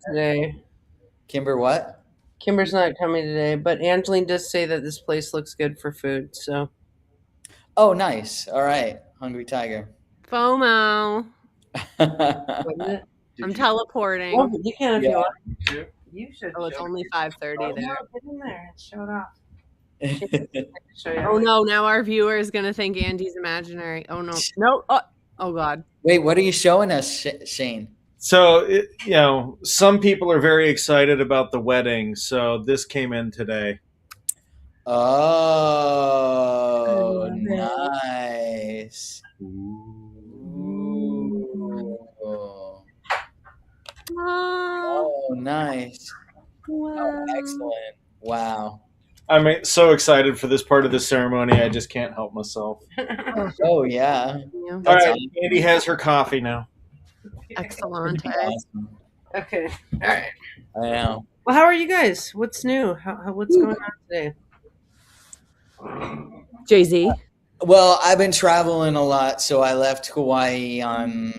today. Kimber, what? Kimber's not coming today, but Angeline does say that this place looks good for food. So Oh, nice. All right. Hungry Tiger. FOMO. what is it? I'm Did you? Well, teleporting. you can if Yeah. you want. You should Oh, it's show. only 5:30 Oh, no, there. get in there and show it off. She has to show you. Oh no, now our viewer is gonna think Andy's imaginary. Oh no. No. Oh god. Wait, what are you showing us, Shane? So, some people are very excited about the wedding. So this came in today. Oh, love it. nice. Ooh. Oh, Oh, nice. Oh, wow. excellent. Wow. I'm so excited for this part of the ceremony. I just can't help myself. Oh, yeah. Yeah. All That's right, awesome. Andy has her coffee now. Excellent. Awesome. Okay. All right. I know. Well, how are you guys? What's new? What's going on today? Jay-Z. Well, I've been traveling a lot, so I left Hawaii on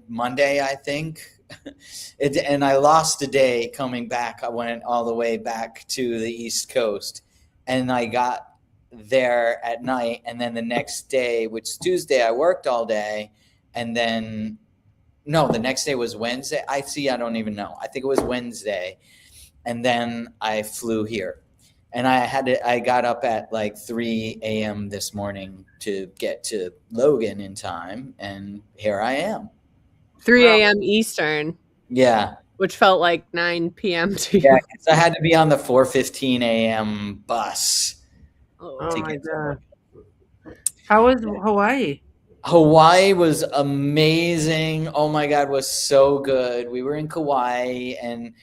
Monday, I think. And I lost a day coming back. I went all the way back to the East Coast, and I got there at night. And then the next day, which is Tuesday, I worked all day, and then no, the next day was Wednesday. I don't even know. I think it was Wednesday, and then I flew here. And I got up at like 3 a.m. this morning to get to Logan in time, and here I am. 3 a.m. Eastern, Yeah. which felt like 9 p.m. to you. Yeah, 'cause I had to be on the 4:15 a.m. bus. Oh to my get to god. How was Hawaii? Hawaii was amazing. Oh my God, was so good. We were in Kauai, and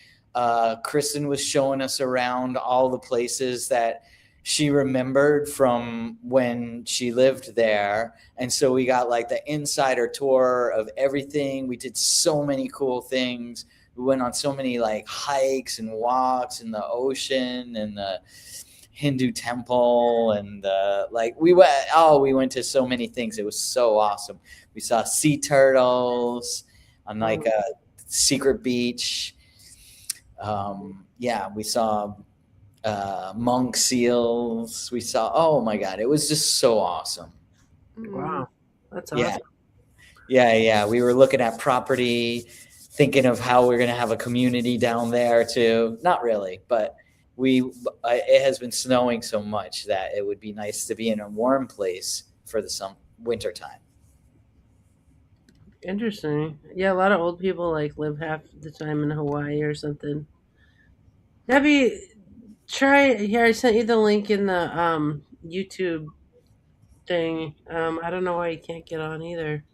Kristen was showing us around all the places that she remembered from when she lived there. And so we got like the insider tour of everything. We did so many cool things. We went on so many like hikes and walks in the ocean and the Hindu temple, and we went to so many things. It was so awesome. We saw sea turtles on like a secret beach. Yeah, we saw monk seals. We saw, oh my God, it was just so awesome. Wow, that's awesome. Yeah. We were looking at property, thinking of how we're going to have a community down there too. Not really, but it has been snowing so much that it would be nice to be in a warm place for the winter time. Interesting. Yeah, a lot of old people like live half the time in Hawaii or something. Debbie, try here. I sent you the link in the YouTube thing. I don't know why you can't get on either.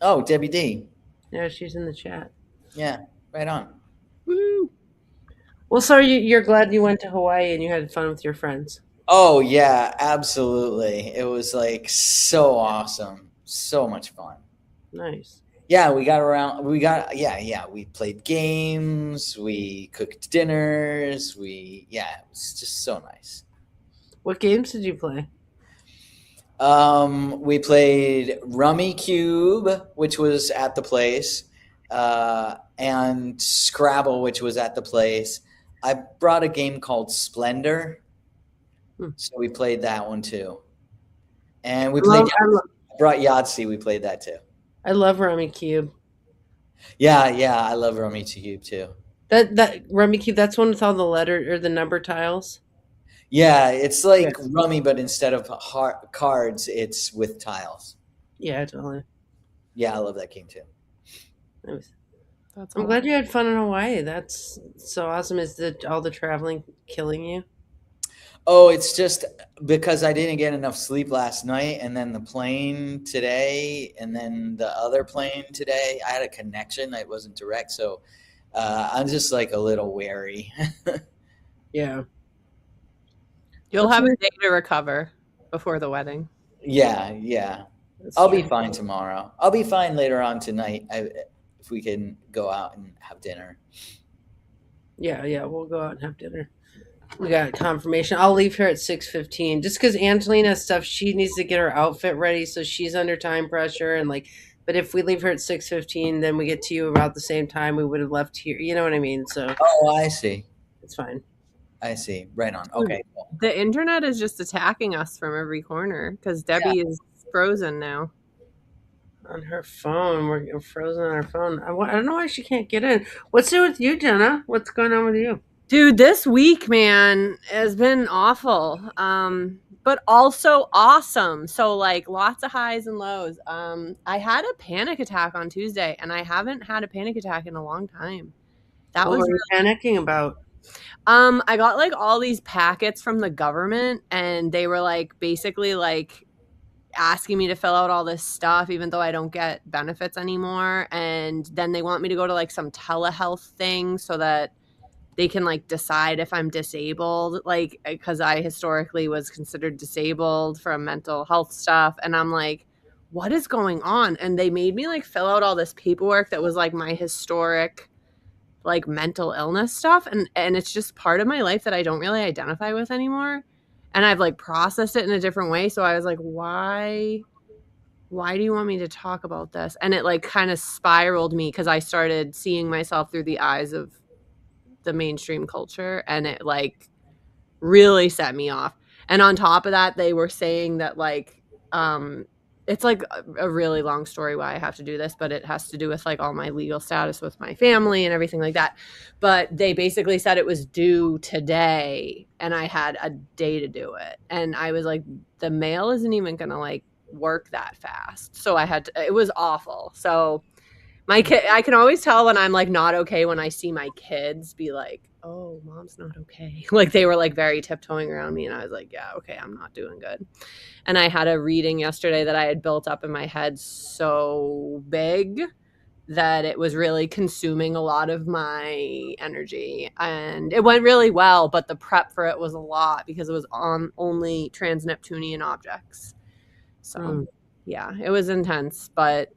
Oh, Debbie D. Yeah, she's in the chat. Yeah, right on. Woo. Well, so you're glad you went to Hawaii and you had fun with your friends. Oh yeah, absolutely. It was like so awesome. So much fun. Nice. Yeah, we got around. We played games. We cooked dinners. It was just so nice. What games did you play? We played Rummy Cube, which was at the place, and Scrabble, which was at the place. I brought a game called Splendor, so we played that one too. And we played. I brought Yahtzee. We played that too. I love Rummy Cube. Yeah, I love Rummy Cube too. That Rummy Cube, that's one with all the letter or the number tiles. Yeah, it's like Rummy, but instead of cards, it's with tiles. Yeah, totally. Yeah, I love that game too. I'm glad you had fun in Hawaii. That's so awesome. Is all the traveling killing you? Oh, it's just because I didn't get enough sleep last night, and then the plane today, and then the other plane today. I had a connection that wasn't direct, so I'm just like a little wary. Yeah. You'll have a day to recover before the wedding. Yeah. I'll be fine tomorrow. I'll be fine later on tonight if we can go out and have dinner. Yeah, we'll go out and have dinner. We got confirmation. I'll leave here at 6:15 just because Angelina has stuff. She needs to get her outfit ready, so she's under time pressure and like But if we leave her at 6:15, then we get to you about the same time we would have left here. You know what I mean? So Oh, I see. it's fine. I see. Right on. Dude, Okay, cool. the internet is just attacking us from every corner because Debbie is frozen now. On her phone, we're frozen on our phone. I don't know why she can't get in. What's it with you, Jenna? What's going on with you? Dude, this week, man, has been awful. But also awesome. So like lots of highs and lows. I had a panic attack on Tuesday, and I haven't had a panic attack in a long time. That What was were you panicking about? I got like all these packets from the government, and they were like basically like asking me to fill out all this stuff even though I don't get benefits anymore, and then they want me to go to like some telehealth thing so that they can like decide if I'm disabled, like because I historically was considered disabled from mental health stuff, and I'm like, what is going on? And they made me like fill out all this paperwork that was like my historic like mental illness stuff, and it's just part of my life that I don't really identify with anymore, and I've like processed it in a different way. So I was like, why do you want me to talk about this? And it like kind of spiraled me because I started seeing myself through the eyes of the mainstream culture, and it like really set me off. And on top of that, they were saying that like it's like a really long story why I have to do this, but it has to do with like all my legal status with my family and everything like that. But they basically said it was due today, and I had a day to do it. And I was like, the mail isn't even gonna like work that fast. So I had to, it was awful. So my kid, I can always tell when I'm like not okay when I see my kids be like, "Oh, mom's not okay." Like they were like very tiptoeing around me, and I was like, "Yeah, okay, I'm not doing good." And I had a reading yesterday that I had built up in my head so big that it was really consuming a lot of my energy, and it went really well, but the prep for it was a lot because it was on only trans-Neptunian objects. So, yeah, it was intense, but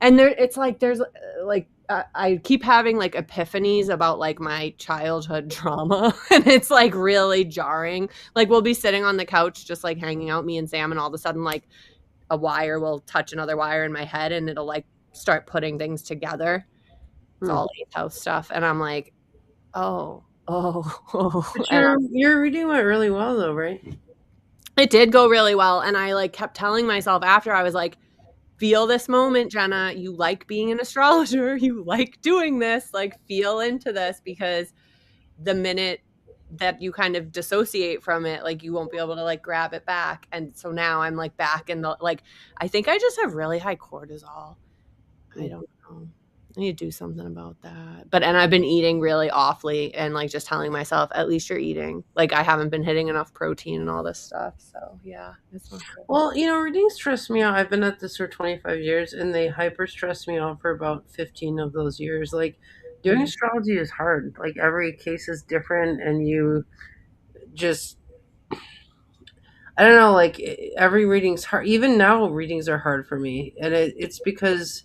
and there it's like there's like I keep having like epiphanies about like my childhood trauma, and it's like really jarring. Like we'll be sitting on the couch just like hanging out, me and Sam, and all of a sudden like a wire will touch another wire in my head, and it'll like start putting things together. It's all eighth house stuff, and I'm like, oh. But And your reading went really well, though, right? it did go really well, and I like kept telling myself after, I was like, feel this moment, Jenna. You like being an astrologer. You like doing this. Like, feel into this, because the minute that you kind of dissociate from it, like you won't be able to like grab it back. And so now I'm like back in the like, I think I just have really high cortisol. I don't know. I need to do something about that. But and I've been eating really awfully, and like just telling myself, at least you're eating. Like I haven't been hitting enough protein and all this stuff. So yeah, it's not good. Well, readings stress me out. I've been at this for 25 years, and they hyper stress me out for about 15 of those years. Like, doing astrology is hard. Like, every case is different, and you just, I don't know, like, every reading's hard. Even now, readings are hard for me. And it's because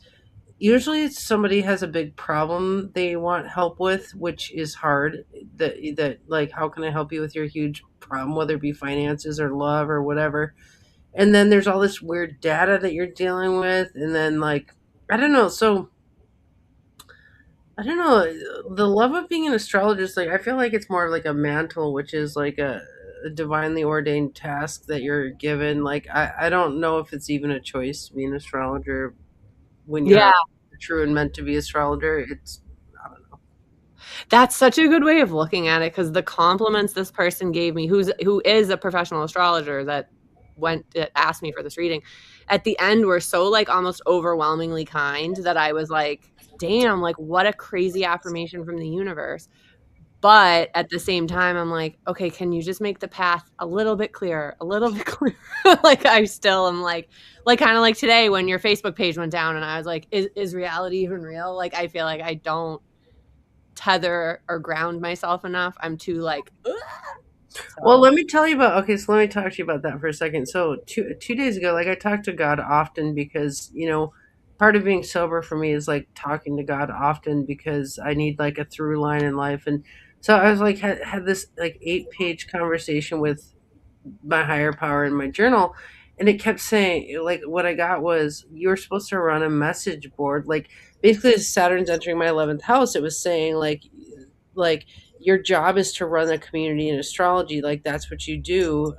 usually it's somebody has a big problem they want help with, which is hard. That like, how can I help you with your huge problem, whether it be finances or love or whatever. And then there's all this weird data that you're dealing with, and then like, I don't know. So I don't know, the love of being an astrologist. Like, I feel like it's more of like a mantle, which is like a divinely ordained task that you're given. Like, I don't know if it's even a choice to be an astrologer when you're Yeah, a true and meant to be astrologer. It's, I don't know. that's such a good way of looking at it, because the compliments this person gave me, who is a professional astrologer that asked me for this reading, at the end were so like almost overwhelmingly kind that I was like, damn, like what a crazy affirmation from the universe. But at the same time, I'm like, okay, can you just make the path a little bit clearer, a little bit clearer? Like I still am like kind of like today when your Facebook page went down, and I was like, is reality even real? Like I feel like I don't tether or ground myself enough. I'm too like, ugh. Well, let me tell you about. Okay, so let me talk to you about that for a second. So two days ago, like, I talk to God often because part of being sober for me is like talking to God often because I need like a through line in life. And so I was like had this like 8-page conversation with my higher power in my journal, and it kept saying, like, what I got was, you're supposed to run a message board. Like, basically, as Saturn's entering my 11th house, it was saying, like your job is to run a community in astrology. Like, that's what you do.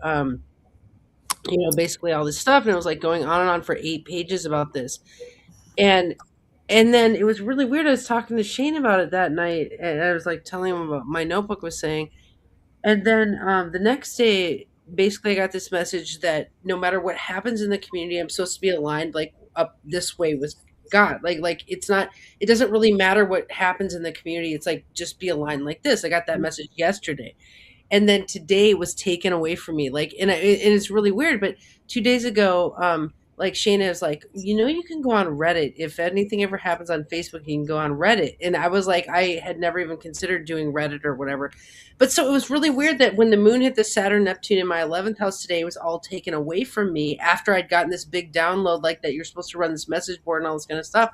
Basically all this stuff. And it was like going on and on for 8 pages about this. And then it was really weird. I was talking to Shane about it that night, and I was like telling him about my notebook was saying. And then the next day, basically, I got this message that no matter what happens in the community, I'm supposed to be aligned like up this way with God. Like it's not. It doesn't really matter what happens in the community. It's like just be aligned like this. I got that message yesterday, and then today was taken away from me. Like, and it's really weird. But 2 days ago, like Shayna was like, you can go on Reddit. If anything ever happens on Facebook, you can go on Reddit. And I was like, I had never even considered doing Reddit or whatever. But so it was really weird that when the moon hit the Saturn Neptune in my 11th house today, it was all taken away from me after I'd gotten this big download, like that you're supposed to run this message board and all this kind of stuff.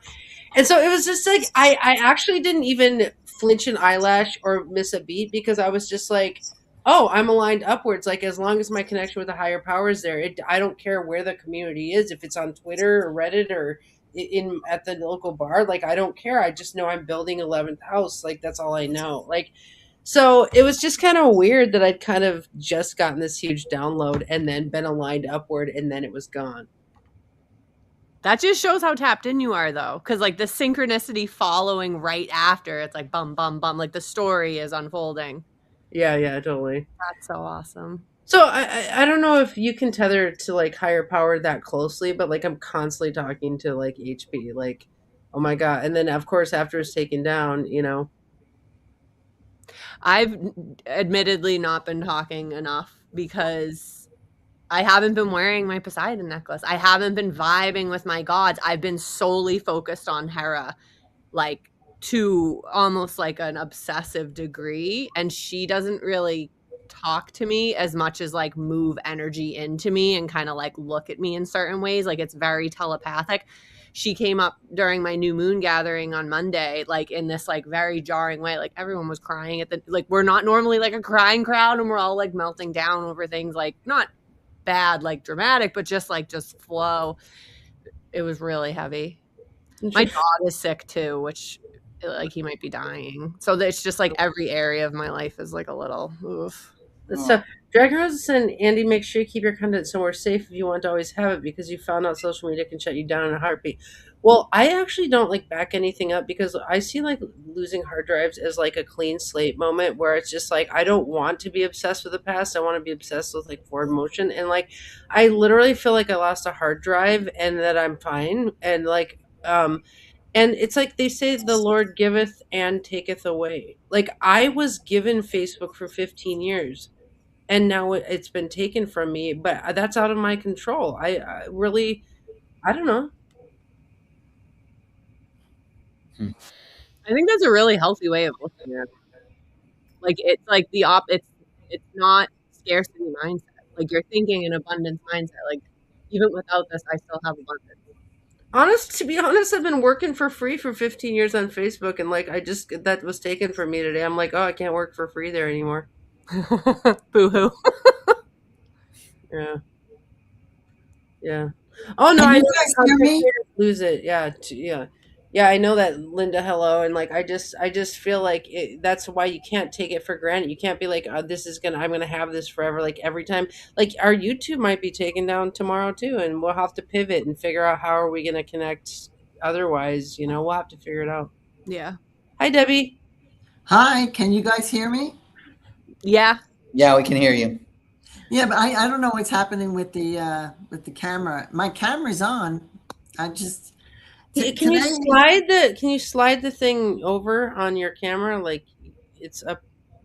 And so it was just like, I actually didn't even flinch an eyelash or miss a beat, because I was just like, oh, I'm aligned upwards. Like, as long as my connection with the higher power is there, I don't care where the community is, if it's on Twitter or Reddit or in at the local bar. Like, I don't care. I just know I'm building 11th house. Like, that's all I know. Like, so it was just kind of weird that I'd kind of just gotten this huge download and then been aligned upward, and then it was gone. That just shows how tapped in you are, though, because like the synchronicity following right after, it's like bum bum bum, like the story is unfolding. Yeah, totally. That's so awesome. So I don't know if you can tether to like higher power that closely, but like I'm constantly talking to like HP, like, oh my god. And then of course after it's taken down, I've admittedly not been talking enough because I haven't been wearing my Poseidon necklace. I haven't been vibing with my gods. I've been solely focused on Hera, like to almost like an obsessive degree. And she doesn't really talk to me as much as like move energy into me and kind of like look at me in certain ways. Like it's very telepathic. She came up during my new moon gathering on Monday, like in this like very jarring way. Like everyone was crying at the, like we're not normally like a crying crowd and we're all like melting down over things, like not bad, like dramatic, but just flow. It was really heavy. My dog is sick too, which like he might be dying. So it's just like every area of my life is like a little oof. So, Dragon Roses and Andy, make sure you keep your content somewhere safe if you want to always have it, because you found out social media can shut you down in a heartbeat. Well, I actually don't like back anything up, because I see like losing hard drives as like a clean slate moment where it's just like I don't want to be obsessed with the past. I want to be obsessed with like forward motion, and like I literally feel like I lost a hard drive and that I'm fine, and like and it's like they say the Lord giveth and taketh away. Like, I was given Facebook for 15 years and now it's been taken from me, but that's out of my control. I really, I don't know. I think that's a really healthy way of looking at it. Like it's like it's not scarcity mindset. Like you're thinking an abundance mindset. Like even without this, I still have abundance. To be honest, I've been working for free for 15 years on Facebook, and like that was taken from me today. I'm like, oh, I can't work for free there anymore. Boo hoo. Yeah. Yeah. Oh no, Can I you know guys that hear content me? creators lose it. Yeah. I know that, Linda. Hello, and like I just feel like that's why you can't take it for granted. You can't be like, oh, I'm gonna have this forever. Like every time, like our YouTube might be taken down tomorrow too, and we'll have to pivot and figure out how are we gonna connect. Otherwise, we'll have to figure it out. Yeah. Hi, Debbie. Hi, can you guys hear me? Yeah. Yeah, we can hear you. Yeah, but I don't know what's happening with the camera. My camera's on. I just Can you slide the thing over on your camera, like it's up?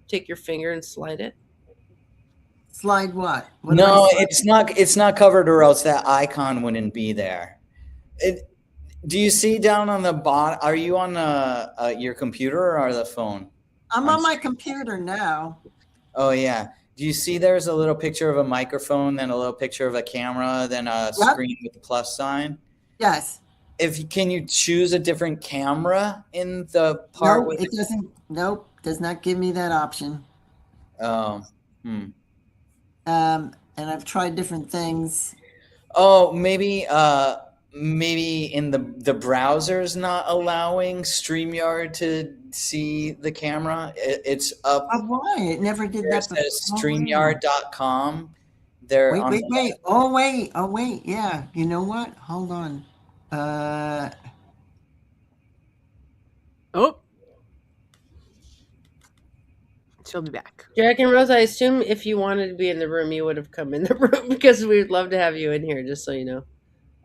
Take your finger and slide it. slide what? What am I No, sliding? it's not covered, or else that icon wouldn't be there. Do you see down on the bottom? Are you on your computer or the phone? I'm on my computer now. Oh yeah. Do you see there's a little picture of a microphone, then a little picture of a camera, then a Yep. screen with the plus sign? Yes. Can you choose a different camera in the part No, with it doesn't. Nope, does not give me that option. Oh. And I've tried different things. Oh, maybe in the browser's not allowing StreamYard to see the camera. It's up Oh, why? It never did where it that before. says Oh, wow. StreamYard.com. They're Wait, on wait, the wait. Oh, wait. Oh, wait. Yeah. You know what? Hold on. Uh, Oh, she'll be back. Jack and Rose, I assume if you wanted to be in the room, you would have come in the room because we'd love to have you in here, just so you know.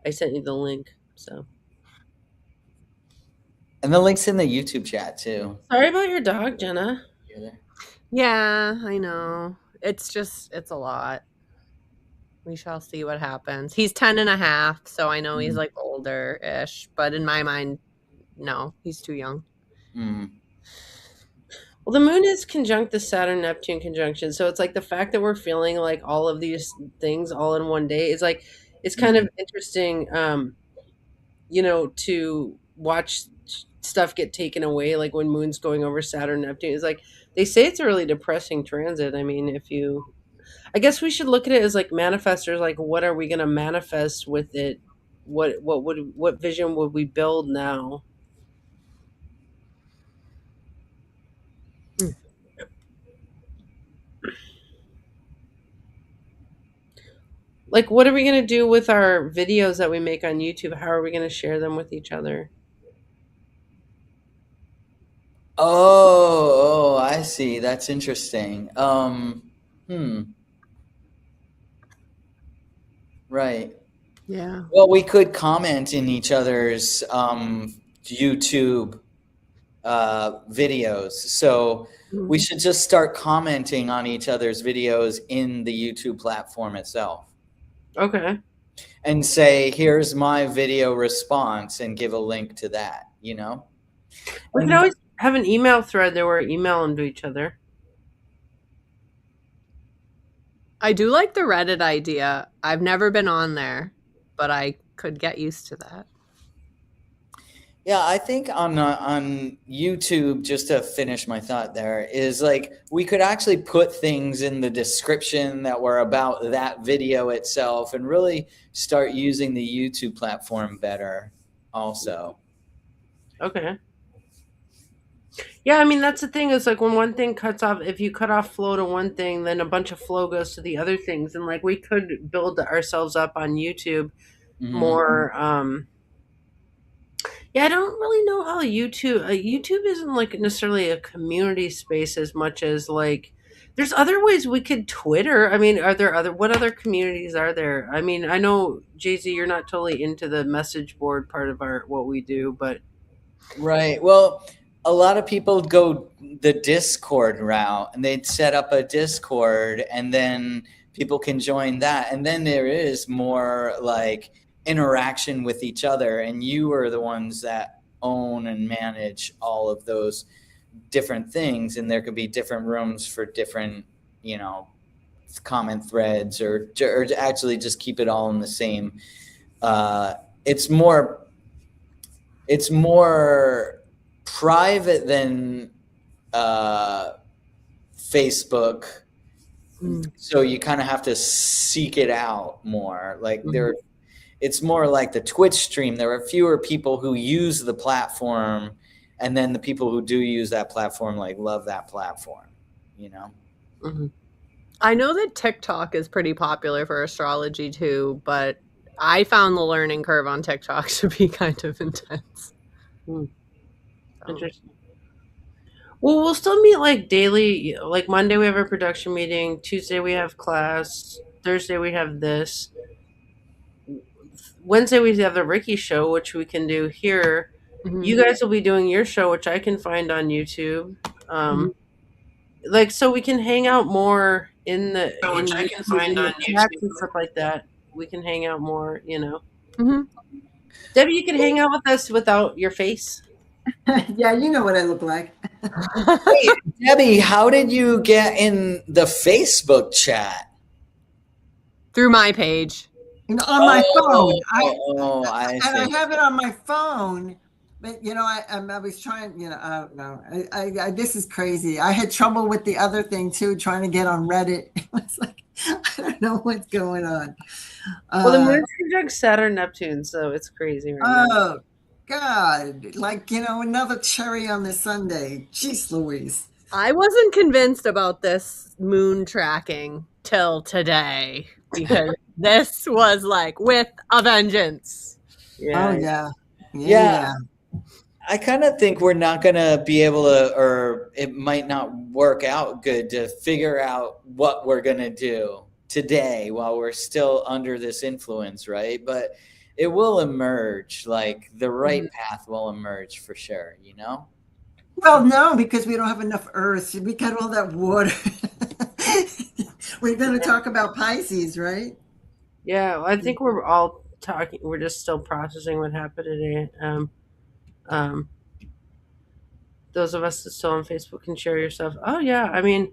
I sent you the link. So and the link's in the YouTube chat too. sorry about your dog, Jenna. Yeah, I know. It's a lot. We shall see what happens. He's 10 and a half, so I know he's like older-ish, but in my mind, no, he's too young. Mm. Well, the moon is conjunct the Saturn Neptune conjunction, so it's like the fact that we're feeling like all of these things all in one day is like it's kind of interesting, to watch stuff get taken away, like when moon's going over Saturn Neptune. It's like they say it's a really depressing transit. I mean, I guess we should look at it as like manifestors. Like, what are we going to manifest with it? What vision would we build now? Like, what are we going to do with our videos that we make on YouTube? How are we going to share them with each other? Oh, I see. That's interesting. Right. Yeah. Well, we could comment in each other's YouTube videos. So we should just start commenting on each other's videos in the YouTube platform itself Okay. and say, here's my video response and give a link to that, We can always have an email thread there where we email them to each other. I do like the Reddit idea. I've never been on there, but I could get used to that. Yeah, I think on YouTube, just to finish my thought there, is like we could actually put things in the description that were about that video itself and really start using the YouTube platform better also. Okay. Yeah, I mean that's the thing. Is like when one thing cuts off, if you cut off flow to one thing, then a bunch of flow goes to the other things, and like we could build ourselves up on YouTube more. Yeah, I don't really know how YouTube isn't like necessarily a community space as much as like there's other ways we could Twitter. I mean, what other communities are there? I mean, I know Jay-Z, you're not totally into the message board part of what we do, but Right. Well, a lot of people go the Discord route and they'd set up a Discord and then people can join that. And then there is more like interaction with each other. And you are the ones that own and manage all of those different things. And there could be different rooms for different, common threads or actually just keep it all in the same. It's more private than Facebook, so you kind of have to seek it out more. Like it's more like the Twitch stream. There are fewer people who use the platform, and then the people who do use that platform like love that platform. I know that TikTok is pretty popular for astrology too, but I found the learning curve on TikTok to be kind of intense. Interesting. Well, we'll still meet like daily. Like Monday we have a production meeting. Tuesday we have class. Thursday we have this. Wednesday we have the Ricky show, which we can do here. You guys will be doing your show, which I can find on YouTube. Like so we can hang out more which I can find on YouTube and stuff like that. We can hang out more, Debbie, you can hang out with us without your face. Yeah, you know what I look like. Hey, Debbie, how did you get in the Facebook chat? Through my page. On my phone. I see. I have it on my phone, But I was trying. I don't know. This is crazy. I had trouble with the other thing too, trying to get on Reddit. It was like I don't know what's going on. Well, the Uh, moon's conjunct Saturn, Neptune, so it's crazy right now. oh God! Like another cherry on the sundae. Jeez, Louise. I wasn't convinced about this moon tracking till today because this was like with a vengeance. Oh Yeah. yeah, Yeah, yeah. I kind of think we're not going to be able to, or it might not work out good to figure out what we're going to do today while we're still under this influence, right? But it will emerge, like the right path will emerge for sure, you know? Well, no, because we don't have enough Earth. We got all that water. We're going to talk about Pisces, right? Yeah, I think we're all talking. We're just still processing what happened today. Um, those of us that still on Facebook can share your stuff. Oh yeah, I mean,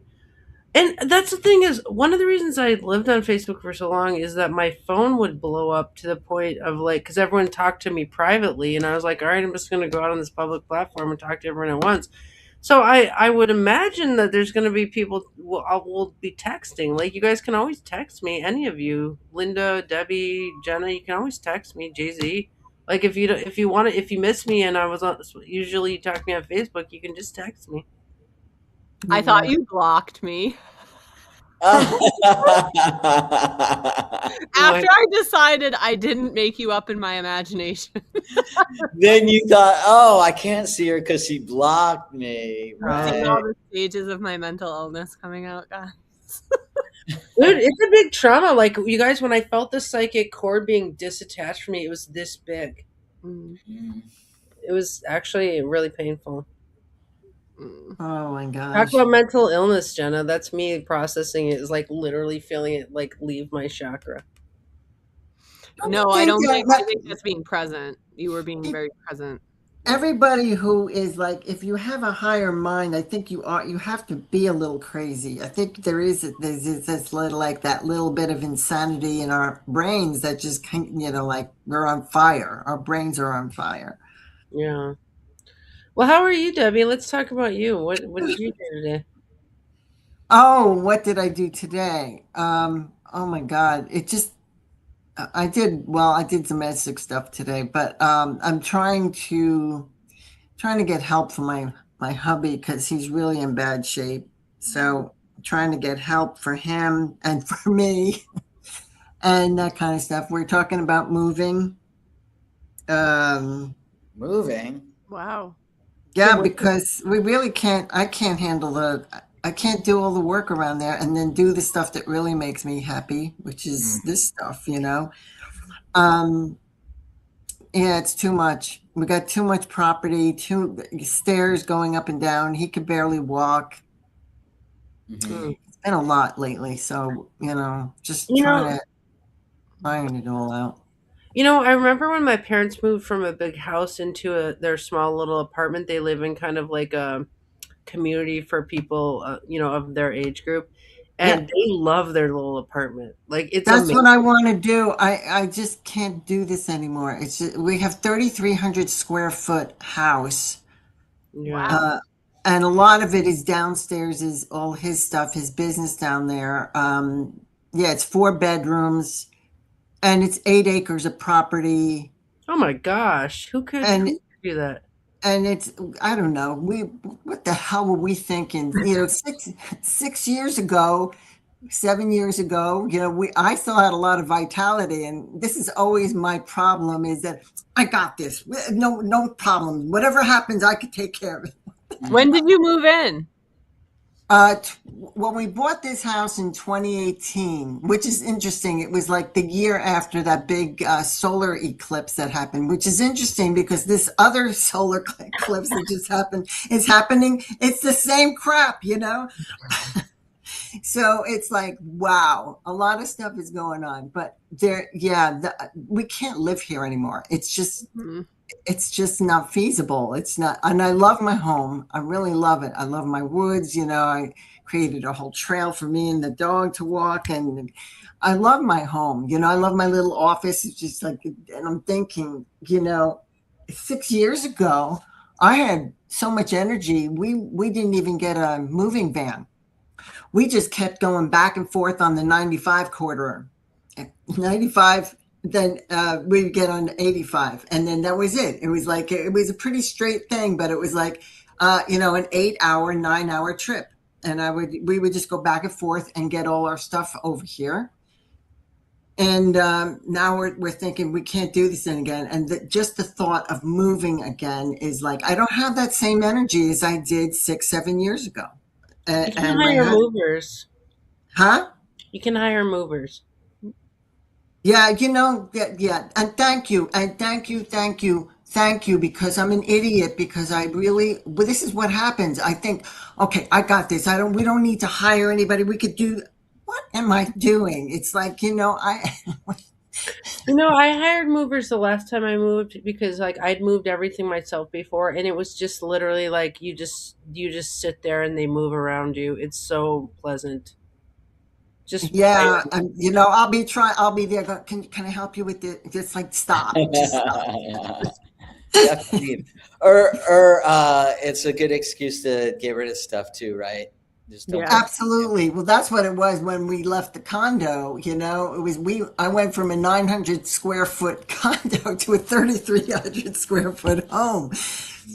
and that's the thing is one of the reasons I lived on Facebook for so long is that my phone would blow up to the point of like because everyone talked to me privately, and I was like, all right, I'm just going to go out on this public platform and talk to everyone at once. So I would imagine that there's going to be people will be texting. Like you guys can always text me, any of you, Linda, Debbie, Jenna. You can always text me, Jay Z. Like if you want to, if you miss me and I was on, usually you talk to me on Facebook, you can just text me. I thought you blocked me. After I decided I didn't make you up in my imagination. Then you thought, oh, I can't see her because she blocked me. Seeing Right. all the stages of my mental illness coming out, guys. Dude, it's a big trauma. Like you guys, when I felt the psychic cord being disattached from me, it was this big. Mm. It was actually really painful. Oh my Talk gosh. about mental illness, Jenna. That's me processing it. Is like literally feeling it like leave my chakra. No, I don't think. I think that's being present. You were being very present. Everybody who is like, if you have a higher mind, I think you have to be a little crazy. I think there's this little, like that little bit of insanity in our brains that just like we're on fire. Our brains are on fire. Yeah. Well, how are you, Debbie? Let's talk about you. What did you do today? Oh, what did I do today? Oh my God. I did domestic stuff today, but I'm trying to get help for my hubby because he's really in bad shape. So trying to get help for him and for me and that kind of stuff. We're talking about moving. Moving? Wow. Yeah, because we really can't. I can't I can't do all the work around there and then do the stuff that really makes me happy, which is this stuff, Yeah, it's too much. We got too much property, too stairs going up and down. He could barely walk. Mhm. It's been a lot lately, so just You know, trying it all out. I remember when my parents moved from a big house into their small little apartment. They live in kind of like a community for people, of their age group, Yeah, and they love their little apartment. Like it's that's amazing. what I want to do. I just can't do this anymore. We have 3,300 square foot house. Yeah. And a lot of it is downstairs, is all his stuff, his business down there. Yeah, it's 4 bedrooms and it's 8 acres of property. Oh my gosh, who could And do that? and it's, I don't know, what the hell were we thinking? 6 years ago, 7 years ago, I still had a lot of vitality, and this is always my problem is that I got this. No problem. Whatever happens, I could take care of it. When did you move in? When we bought this house in 2018, which is interesting, it was like the year after that big solar eclipse that happened, which is interesting because this other solar eclipse that just happened is happening. It's the same crap. So it's like, wow, a lot of stuff is going on, but we can't live here anymore. It's just not feasible. It's not, and I love my home. I really love it. I love my woods. I created a whole trail for me and the dog to walk, and I love my home. I love my little office. It's just like, and I'm thinking, 6 years ago, I had so much energy. We didn't even get a moving van. We just kept going back and forth on the 95 corridor. 95, then we'd get on 85, and then that was it. It was like it was a pretty straight thing, but it was like an 8 hour, 9 hour trip. And we would just go back and forth and get all our stuff over here. And now we're thinking we can't do this again. And just the thought of moving again is like, I don't have that same energy as I did 6, 7 years ago. You can And my hire husband, movers. huh? You can hire movers. Yeah, yeah. And thank you, because I'm an idiot, because well, this is what happens. I think, okay, I got this. We don't need to hire anybody. We could do, what am I doing? It's like, I hired movers the last time I moved because like I'd moved everything myself before, and it was just literally like you just sit there and they move around you. It's so pleasant. Just yeah, I'll be there. Can I help you with this? Just like, stop, just stop. Definitely. Or it's a good excuse to get rid of stuff too, right? Just don't. Yeah. Absolutely. Well, that's what it was when we left the condo. I went from a 900 square foot condo to a 3,300 square foot home.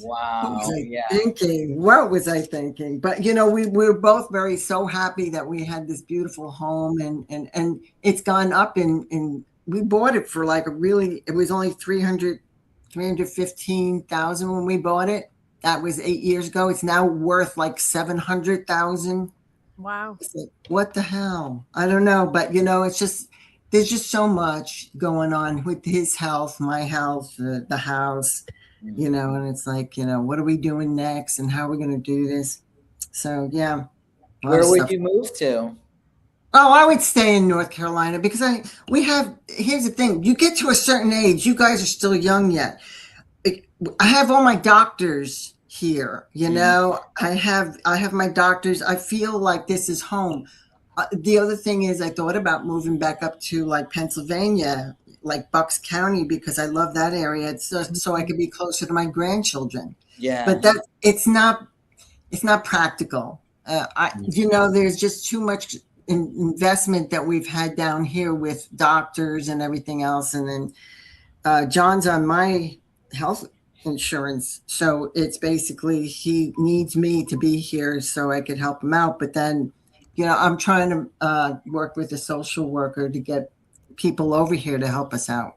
What was Wow. I Yeah. thinking? What was I thinking? But we were both so happy that we had this beautiful home, and it's gone up in we bought it for like it was only 315,000 when we bought it. That was 8 years ago. It's now worth like 700,000. Wow. What the hell? I don't know, but it's just, there's just so much going on with his health, my health, the house, and it's like, what are we doing next, and how are we going to do this? So yeah, a lot Where of would stuff. you move to? Oh, I would stay in North Carolina, because here's the thing. You get to a certain age, you guys are still young yet. I have all my doctors here, I have my doctors. I feel like this is home. The other thing is, I thought about moving back up to like Pennsylvania, like Bucks County, because I love that area. It's so I could be closer to my grandchildren. Yeah. But it's not practical. There's just too much investment that we've had down here with doctors and everything else. And then John's on my health insurance, so it's basically he needs me to be here so I could help him out. But then I'm trying to work with a social worker to get people over here to help us out.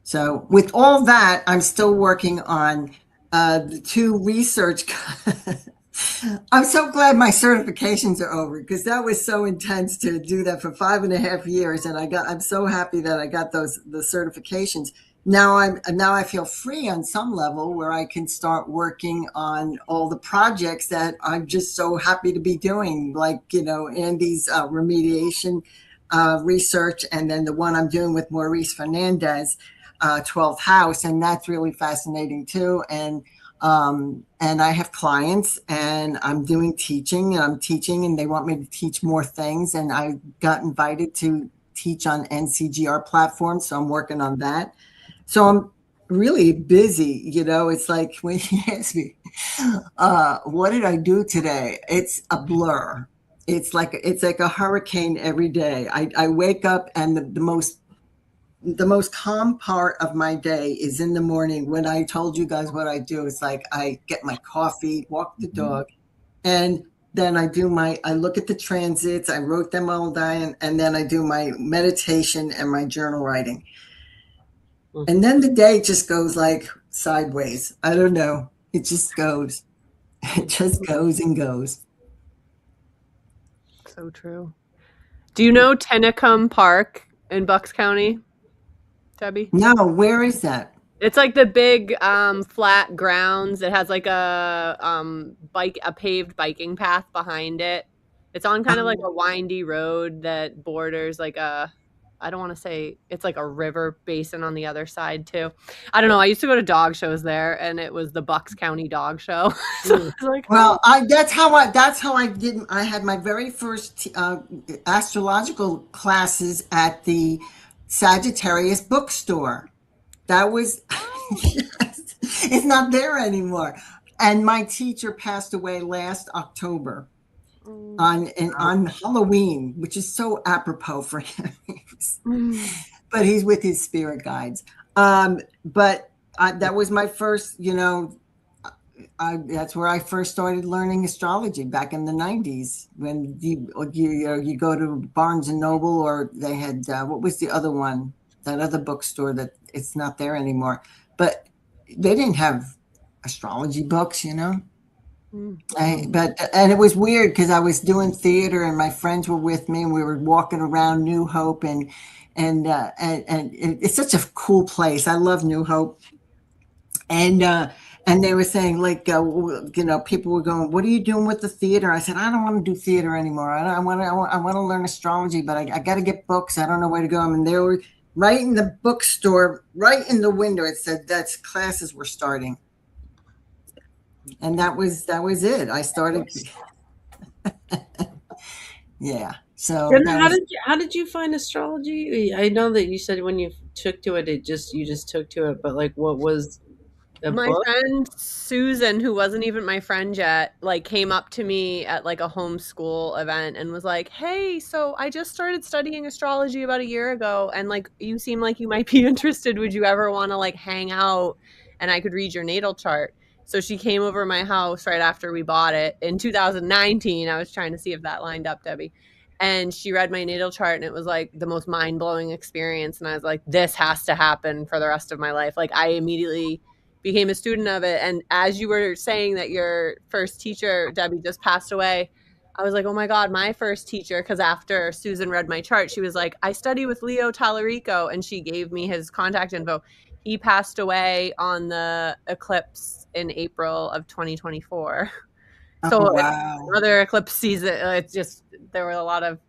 So with all that, I'm still working on the 2 research. I'm so glad my certifications are over, because that was so intense to do that for 5.5 years, and I'm so happy that I got the certifications. Now I feel free on some level, where I can start working on all the projects that I'm just so happy to be doing, like Andy's remediation research, and then the one I'm doing with Maurice Fernandez, 12th house, and that's really fascinating too. And I have clients, and I'm doing teaching, and they want me to teach more things, and I got invited to teach on NCGR platforms, so I'm working on that. So I'm really busy. It's like, when you ask me, what did I do today? It's a blur. It's like a hurricane every day. I wake up, and the most calm part of my day is in the morning, when I told you guys what I do. It's like I get my coffee, walk the dog, and then I look at the transits. I wrote them all down, and then I do my meditation and my journal writing. And then the day just goes like sideways. I don't know. It just goes. It just goes and goes. So true. Do you know Tennicum Park in Bucks County, Debbie? No, where is that? It's like the big flat grounds. It has like a paved biking path behind it. It's on kind of like a windy road that borders like I don't want to say, it's like a river basin on the other side too. I don't know. I used to go to dog shows there, and it was the Bucks County Dog Show. So I was like, Well, that's how I did. I had my very first astrological classes at the Sagittarius bookstore. That was Yes. It's not there anymore. And my teacher passed away last October on Halloween, which is so apropos for him. But he's with his spirit guides. But that was my first, that's where I first started learning astrology back in the 90s when you go to Barnes and Noble, or they had, what was the other one? That other bookstore that it's not there anymore. But they didn't have astrology books, and it was weird because I was doing theater and my friends were with me and we were walking around New Hope and it's such a cool place. I love New Hope. And they were saying, like, people were going, "What are you doing with the theater?" I said, "I don't want to do theater anymore. I want to learn astrology, but I got to get books. I don't know where to go." And they were right in the bookstore, right in the window. It said that's classes were starting, and that was it. I started. Yeah. So And that was. how did you find astrology? I know that you said when you took to it, you just took to it, but like, what was a My book? friend Susan, who wasn't even my friend yet, like came up to me at like a homeschool event and was like, "Hey, so I just started studying astrology about a year ago, and like you seem like you might be interested. Would you ever want to like hang out and I could read your natal chart?" So she came over to my house right after we bought it in 2019. I was trying to see if that lined up, Debbie. And she read my natal chart and it was like the most mind-blowing experience, and I was like, this has to happen for the rest of my life. Like I immediately became a student of it. And as you were saying that your first teacher, Debbie, just passed away, I was like, oh my God, my first teacher. Because after Susan read my chart, she was like, I study with Leo Tallarico. And she gave me his contact info. He passed away on the eclipse in April of 2024. Oh, So wow. another eclipse season. It's just, there were a lot of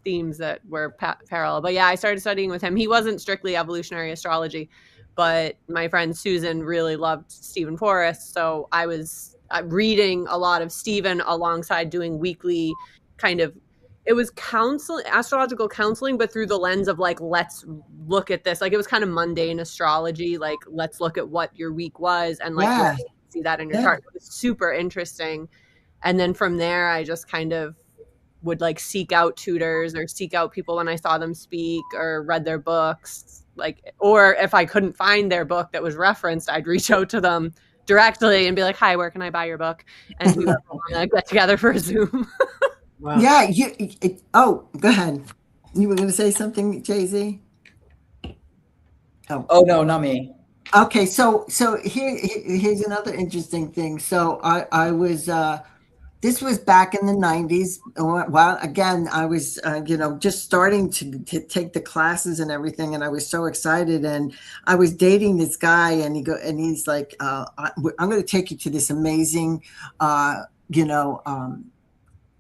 themes that were parallel. But yeah, I started studying with him. He wasn't strictly evolutionary astrology, but my friend Susan really loved Stephen Forrest. So I was reading a lot of Stephen alongside doing weekly kind of, it was counseling, astrological counseling, but through the lens of like, let's look at this. Like it was kind of mundane astrology. Like, let's look at what your week was and like, Yeah. see that in your Yeah. chart. It was super interesting. And then from there, I just kind of would like seek out tutors or seek out people when I saw them speak or read their books. Like, or if I couldn't find their book that was referenced, I'd reach out to them directly and be like, "Hi, where can I buy your book?" And do you ever want to get together for a Zoom? Wow. Yeah. Oh, go ahead. You were going to say something, Jay-Z? Oh no, not me. Okay, so here's another interesting thing. So I was this was back in the 90s. Well, again, I was just starting to take the classes and everything, and I was so excited. And I was dating this guy, and he's like, I'm going to take you to this amazing,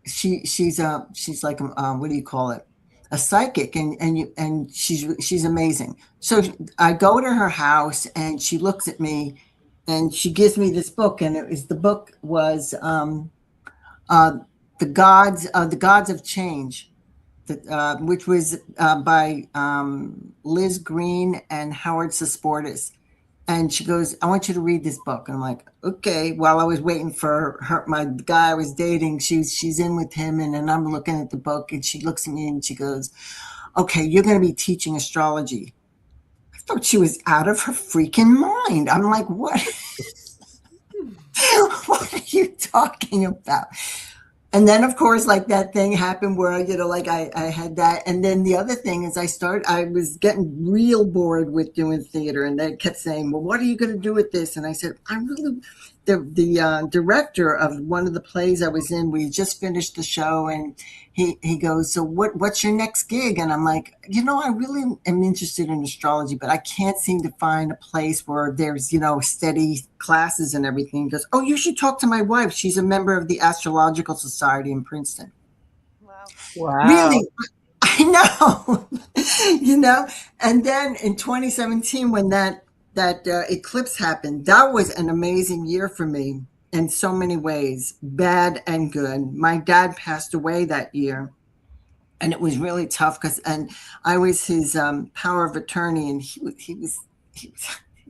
she's like what do you call it, a psychic, and she's amazing. So I go to her house and she looks at me and she gives me this book, and the book was uh, the gods of change, which was by Liz Green and Howard Susportis. And she goes, I want you to read this book. And I'm like, okay. While I was waiting for my guy I was dating, she's in with him. And then I'm looking at the book, and she looks at me and she goes, okay, you're going to be teaching astrology. I thought she was out of her freaking mind. I'm like, what? What are you talking about? And then, of course, like that thing happened where, like I had that. And then the other thing is I was getting real bored with doing theater. And they kept saying, well, what are you going to do with this? And I said, the director of one of the plays I was in, we just finished the show, and he goes, so what's your next gig? And I'm like, I really am interested in astrology, but I can't seem to find a place where there's, steady classes and everything. He goes, oh, you should talk to my wife. She's a member of the Astrological Society in Princeton. Wow. Wow. Really? I know. And then in 2017, when that eclipse happened, that was an amazing year for me in so many ways, bad and good. My dad passed away that year, and it was really tough and I was his power of attorney, and he was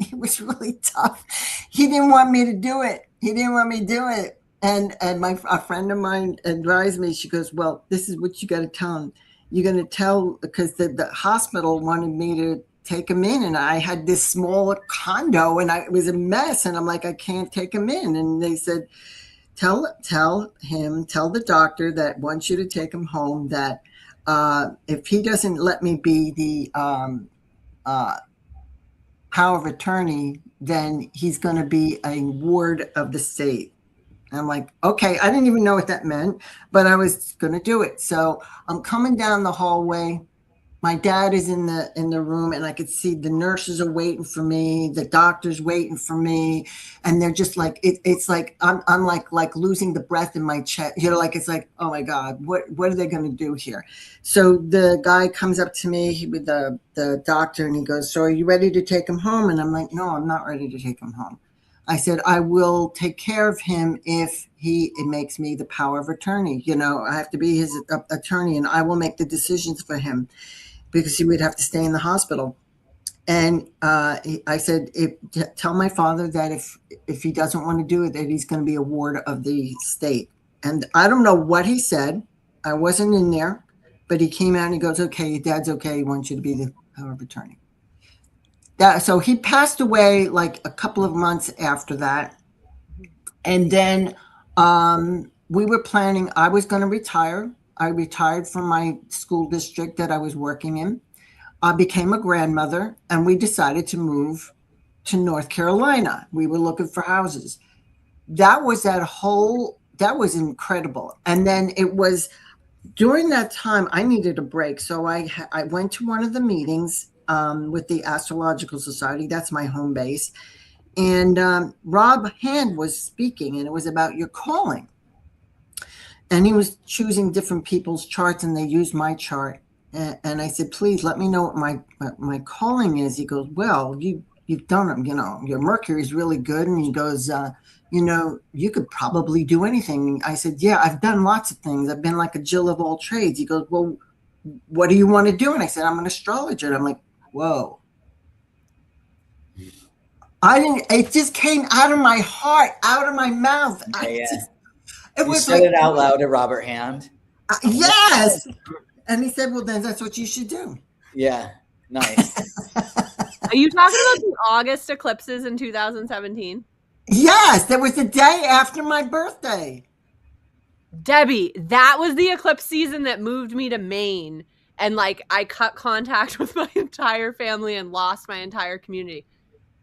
It was really tough. He didn't want me to do it. He didn't want me to do it. And a friend of mine advised me. She goes, "Well, this is what you got to tell him. You're going to tell, because the hospital wanted me to take him in, and I had this small condo, and it was a mess. And I'm like, I can't take him in. And they said, tell the doctor that wants you to take him home that if he doesn't let me be the uh, power of attorney, then he's going to be a ward of the state." And I'm like, okay, I didn't even know what that meant, but I was going to do it. So I'm coming down the hallway. My dad is in the room, and I could see the nurses are waiting for me, the doctors waiting for me, and they're just like, it's like I'm like losing the breath in my chest. Like it's like, oh my God, what are they going to do here? So the guy comes up to me with the doctor, and he goes, "So are you ready to take him home?" And I'm like, "No, I'm not ready to take him home." I said, "I will take care of him if it makes me the power of attorney. I have to be his attorney, and I will make the decisions for him, because he would have to stay in the hospital." And I said, "Tell my father that if he doesn't want to do it, that he's going to be a ward of the state." And I don't know what he said. I wasn't in there, but he came out and he goes, "Okay, your dad's okay. He wants you to be the power of attorney." So he passed away like a couple of months after that. And then we were planning, I was going to retire. I retired from my school district that I was working in. I became a grandmother, and we decided to move to North Carolina. We were looking for houses. That was incredible. And then it was during that time I needed a break. So I went to one of the meetings with the Astrological Society. That's my home base. And Rob Hand was speaking, and it was about your calling. And he was choosing different people's charts, and they used my chart. And I said, "Please let me know what my calling is." He goes, "Well, you've done them. Your Mercury is really good." And he goes, "You could probably do anything." I said, "Yeah, I've done lots of things. I've been like a Jill of all trades." He goes, "Well, what do you want to do?" And I said, "I'm an astrologer." And I'm like, whoa. It just came out of my heart, out of my mouth. It was said it out loud to Robert Hand. Yes. And he said, "Well, then that's what you should do." Yeah. Nice. Are you talking about the August eclipses in 2017? Yes. That was the day after my birthday. Debbie, that was the eclipse season that moved me to Maine. And I cut contact with my entire family and lost my entire community.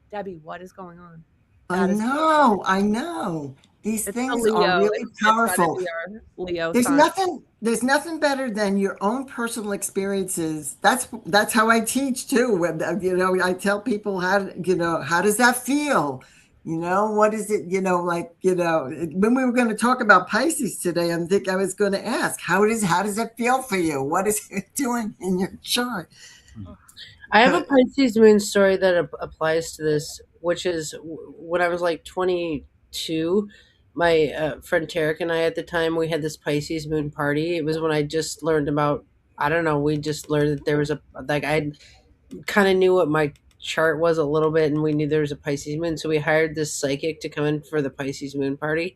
Debbie, what is going on? I know. These things are really powerful. Leo there's nothing better than your own personal experiences. That's how I teach too. I tell people how does that feel? What is it? When we were going to talk about Pisces today, I was going to ask, how does it feel for you? What is it doing in your chart? I have a Pisces moon story that applies to this, which is when I was like 22. My friend Tarek and I at the time, we had this Pisces moon party. It was when I just learned about, I don't know, we just learned that there was I kind of knew what my chart was a little bit, and we knew there was a Pisces moon. So we hired this psychic to come in for the Pisces moon party.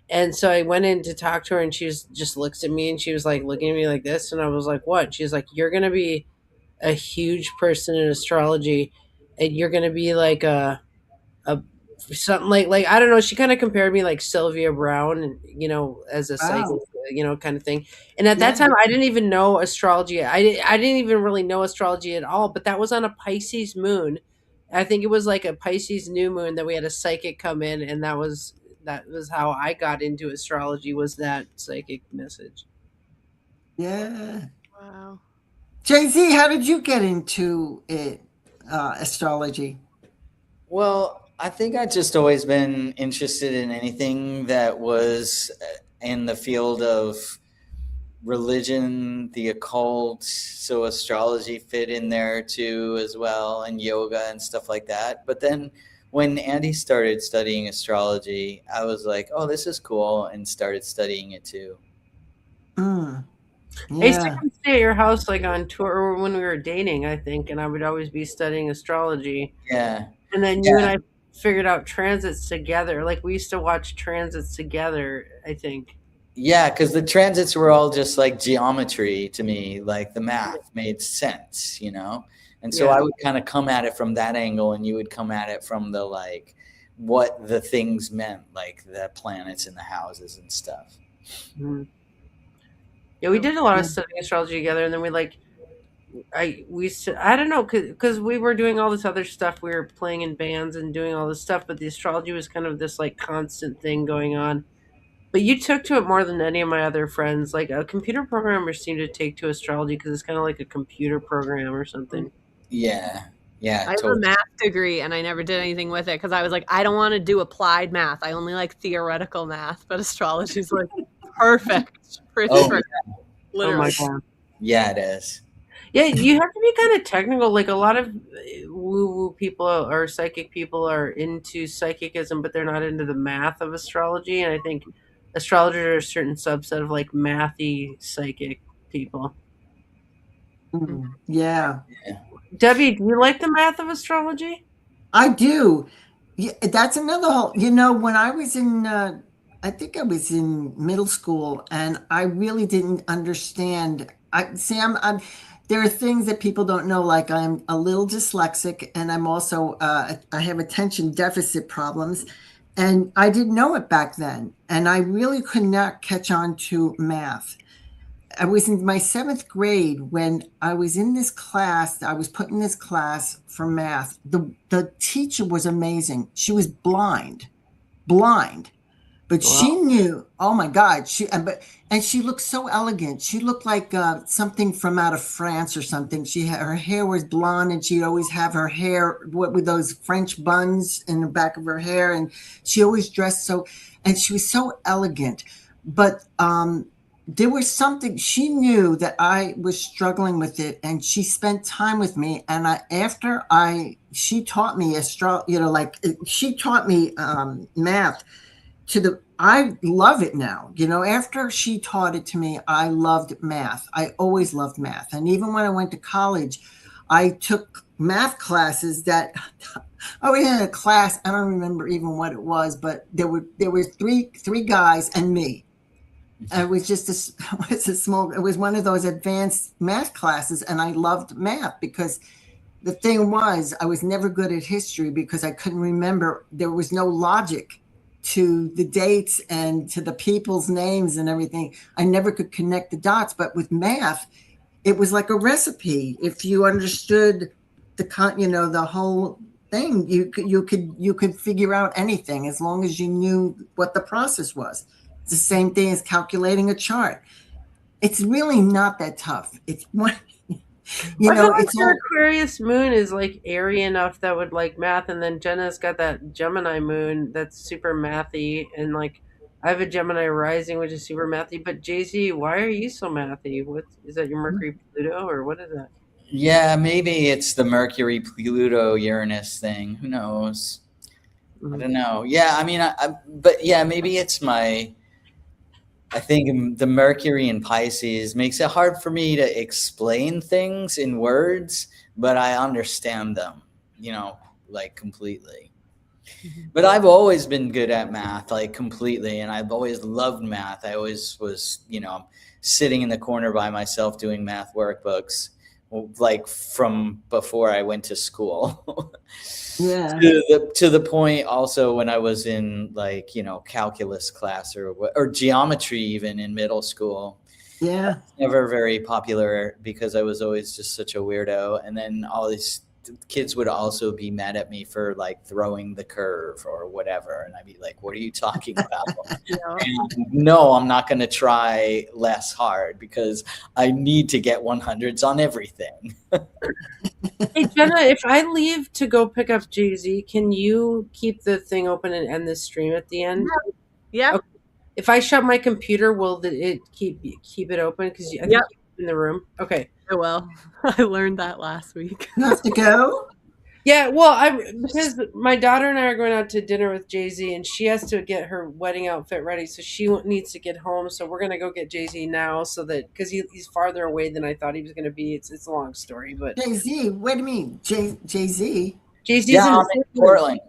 And so I went in to talk to her, and she just looks at me, and she was like looking at me like this. And I was like, "What?" She's like, "You're going to be a huge person in astrology, and you're going to be like a something like I don't know." She kind of compared me like Sylvia Brown, as a psychic, kind of thing. And at that time, I didn't even know astrology. I didn't even really know astrology at all. But that was on a Pisces moon. I think it was like a Pisces new moon that we had a psychic come in, and that was how I got into astrology. Was that psychic message? Yeah. Wow. Jay-Z, how did you get into it, astrology? Well, I think I've just always been interested in anything that was in the field of religion, the occult. So astrology fit in there too, as well, and yoga and stuff like that. But then when Andy started studying astrology, I was like, "Oh, this is cool," and started studying it too. Yeah. I used to come stay at your house like on tour when we were dating, I think, and I would always be studying astrology. Yeah. And then you and Yeah. I figured out transits together. Like we used to watch transits together, I think. Yeah, because the transits were all just like geometry to me, like the math made sense, you know? And so Yeah. I would kind of come at it from that angle, and you would come at it from the like what the things meant, like the planets and the houses and stuff. Mhm. Yeah, we did a lot of Yeah. studying astrology together, and then we used to, I don't know, because we were doing all this other stuff. We were playing in bands and doing all this stuff, but the astrology was kind of this like constant thing going on. But you took to it more than any of my other friends. Like a computer programmer seemed to take to astrology because it's kind of like a computer program or something. Yeah. Yeah, I have a totally. math degree and I never did anything with it because I was like, I don't want to do applied math. I only like theoretical math, but astrology is like perfect for Oh, Oh my literally. god. yeah, it is. Yeah, you have to be kind of technical. Like a lot of woo woo people or psychic people are into psychicism, but they're not into the math of astrology. And I think astrologers are a certain subset of like mathy psychic people. Yeah, Debbie, do you like the math of astrology? I do. Yeah, that's another whole, when I was in, I think I was in middle school and I really didn't understand. There are things that people don't know, like I'm a little dyslexic and I'm also, I have attention deficit problems. And I didn't know it back then. And I really could not catch on to math. I was in my seventh grade when I was in this class. I was put in this class for math. The teacher was amazing. She was blind, but she Well, knew. Oh my God! And she looked so elegant. She looked like something from out of France or something. Her hair was blonde, and she'd always have her hair with those French buns in the back of her hair, and she always dressed so. And she was so elegant, but there was something she knew that I was struggling with it, and she spent time with me. And she taught me she taught me math I love it now. After she taught it to me, I loved math. I always loved math. And even when I went to college, I took math classes that we had a class. I don't remember even what it was, but there were three guys and me. It was just it was one of those advanced math classes, and I loved math because the thing was, I was never good at history because I couldn't remember. There was no logic to the dates and to the people's names and everything. I never could connect the dots. But with math, it was like a recipe. If you understood the whole thing, you could figure out anything as long as you knew what the process was. It's the same thing as calculating a chart. It's really not that tough. It's one, I feel like it's your all. Aquarius moon is like airy enough that would like math, and then Jenna's got that Gemini moon that's super mathy, and like I have a Gemini rising which is super mathy. But Jay Z, why are you so mathy? What is that? Your Mercury Pluto or what is that? Yeah, maybe it's the Mercury, Pluto, Uranus thing. Who knows? I Mhm. don't know. Yeah, I mean, but yeah, maybe it's I think the Mercury in Pisces makes it hard for me to explain things in words, but I understand them, you know, like completely. Mhm. But I've always been good at math, like completely, and I've always loved math. I always was, sitting in the corner by myself doing math workbooks, like from before I went to school. Yeah. To the point also when I was in like calculus class or geometry even in middle school. Yeah. Never very popular because I was always just such a weirdo, and then all these kids would also be mad at me for like throwing the curve or whatever, and I'd be like, what are you talking about? Yeah. And no, I'm not going to try less hard because I need to get 100s on everything. Hey Jenna, if I leave to go pick up Jay Z, can you keep the thing open and end the stream at the end? Yeah. Okay. If I shut my computer, will it keep it open? Because I think Yep. you're in the room. Okay. I will. I learned that last week. You have to go? Yeah, well, because my daughter and I are going out to dinner with Jay Z, and she has to get her wedding outfit ready, so she needs to get home. So we're gonna go get Jay Z now, so that because he's farther away than I thought he was gonna be. It's a long story, but Jay Z. What do you mean? Jay Z? JC's Yeah, in I'm in Portland.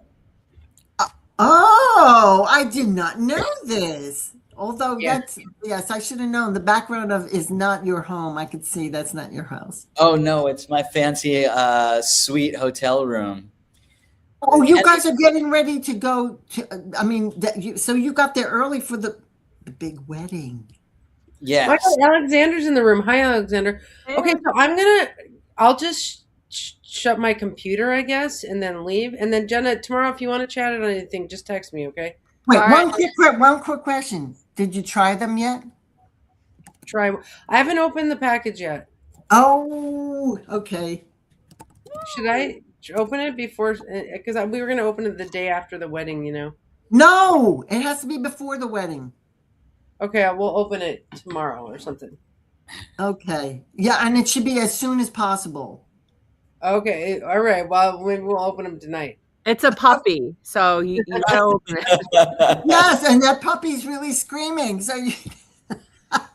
Oh, I did not know this. Although Yeah. yes, I should have known. The background of is not your home. I could see that's not your house. Oh no, it's my fancy suite hotel room. Oh, you And guys are getting ready to go to, I mean, so you got there early for the big wedding. yes. Alexander's in the room. Hi, Alexander. Okay, so I'll just shut my computer, I guess, and then leave. And then Jenna, tomorrow, if you want to chat on anything, just text me, okay? Wait, All right. one quick question. Did you try them yet? Try. I haven't opened the package yet. Oh, okay. Should I open it before? Because we were going to open it the day after the wedding, you know. No, it has to be before the wedding. Okay, we'll open it tomorrow or something. Okay. Yeah, and it should be as soon as possible. Okay, all right. Well, maybe we'll open them tonight. It's a puppy, so you gotta open it. Yes, and that puppy's really screaming. So you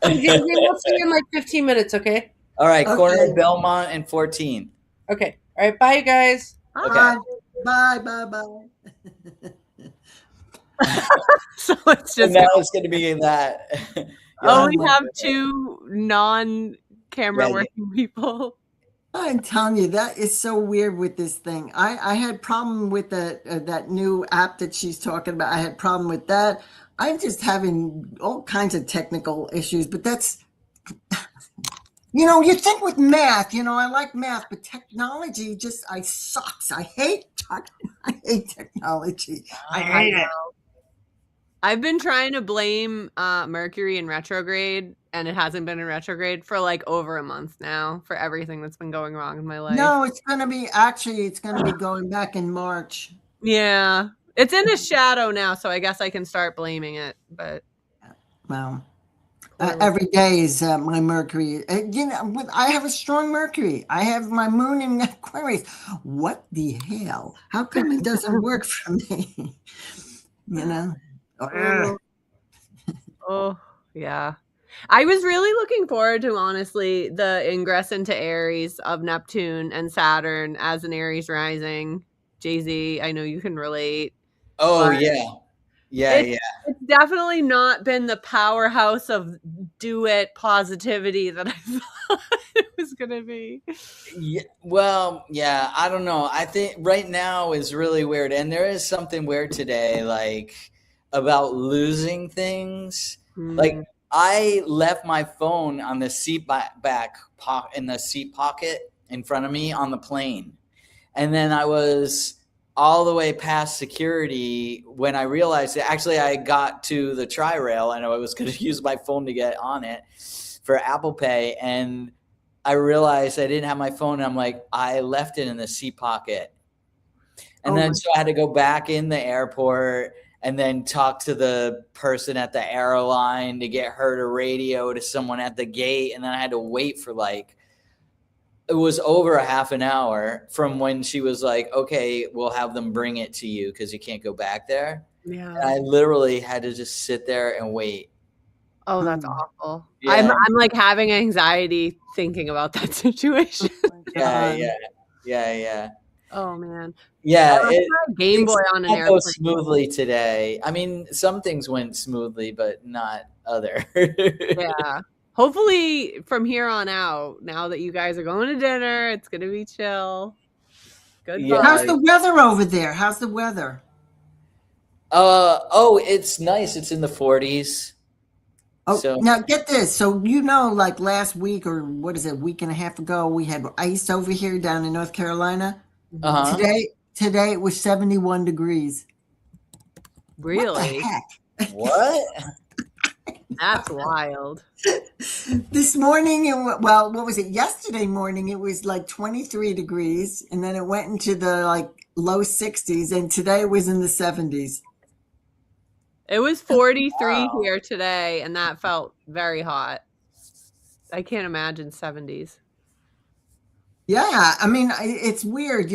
We'll see you in like 15 minutes, okay? All right, corner Okay. of Belmont and 14th. Okay. All right. Bye, you guys. Okay. Bye. So it's So just now it's going to be that. oh, we my have two non-camera Yeah, working people. I'm telling you, that is so weird with this thing. I had problem with that new app that she's talking about. I had problem with that. I'm just having all kinds of technical issues, but that's, you think with math, I like math, but technology I sucks. I hate technology. I hate it. I've been trying to blame Mercury in retrograde, and it hasn't been in retrograde for like over a month now for everything that's been going wrong in my life. No, it's going to be going back in March. Yeah. It's in a shadow now, so I guess I can start blaming it. But Well, every day is my Mercury. I have a strong Mercury. I have my moon in Aquarius. What the hell? How come it doesn't work for me? oh yeah. I was really looking forward to, honestly, the ingress into Aries of Neptune and Saturn as an Aries rising. Jay-Z, I know you can relate. Oh, yeah. Yeah. It's definitely not been the powerhouse of do-it positivity that I thought it was going to be. Yeah. Well, yeah, I don't know. I think right now is really weird. And there is something weird today, like about losing things. Like I left my phone on the in the seat pocket in front of me on the plane. And then I was all the way past security when I realized that actually I got to the tri-rail and I was going to use my phone to get on it for Apple Pay. And I realized I didn't have my phone. And I'm like, I left it in the seat pocket. And then so I had to go back in the airport and then talk to the person at the airline to get her to radio to someone at the gate. And then I had to wait for it was over a half an hour from when she was like, okay, we'll have them bring it to you because you can't go back there. Yeah. And I literally had to just sit there and wait. Oh, that's awful. Yeah. I'm like having anxiety thinking about that situation. Yeah. Oh man. Yeah. Game Boy on an it airplane. goes smoothly today. I mean, some things went smoothly, but not other. Yeah. Hopefully from here on out, now that you guys are going to dinner, it's going to be chill. Good. Yeah. How's the weather over there? How's the weather? It's nice. It's in the 40s. Oh, So now get this. So, like last week or what is it, week and a half ago, we had ice over here down in North Carolina. uh-huh. Today it was 71 degrees. Really? What the heck? What? That's wild. This morning, what was it? Yesterday morning, it was like 23 degrees, and then it went into the low 60s, and today it was in the 70s. It was 43 here today, and that felt very hot. I can't imagine 70s. Yeah, I mean, it's weird,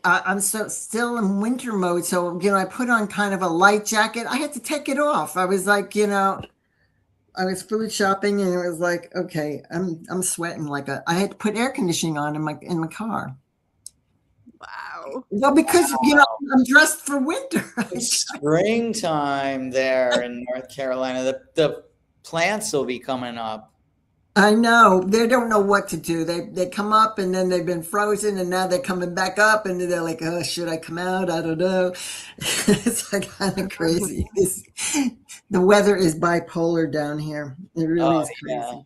I'm so still in winter mode. So, I put on kind of a light jacket. I had to take it off. I was like, I was food shopping and it was like, okay, I'm sweating I had to put air conditioning on in my car. Wow. Well, because I'm dressed for winter. It's springtime there in North Carolina. The plants will be coming up. I know. They don't know what to do. They come up and then they've been frozen and now they're coming back up and they're like, oh, should I come out? I don't know. It's like kind of crazy. The weather is bipolar down here. It really is crazy.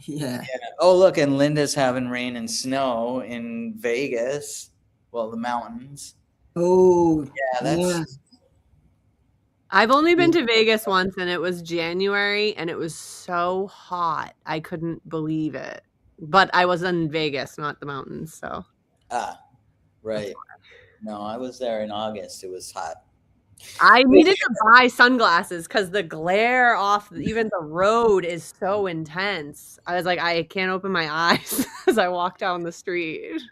Yeah. Oh, look, and Linda's having rain and snow in Vegas. Well, the mountains. Oh, Yeah, that's I've only been to Vegas once, and it was January, and it was so hot. I couldn't believe it. But I was in Vegas, not the mountains, so. Right. No, I was there in August. It was hot. I needed to buy sunglasses because the glare off even the road is so intense. I was like, I can't open my eyes as I walk down the street.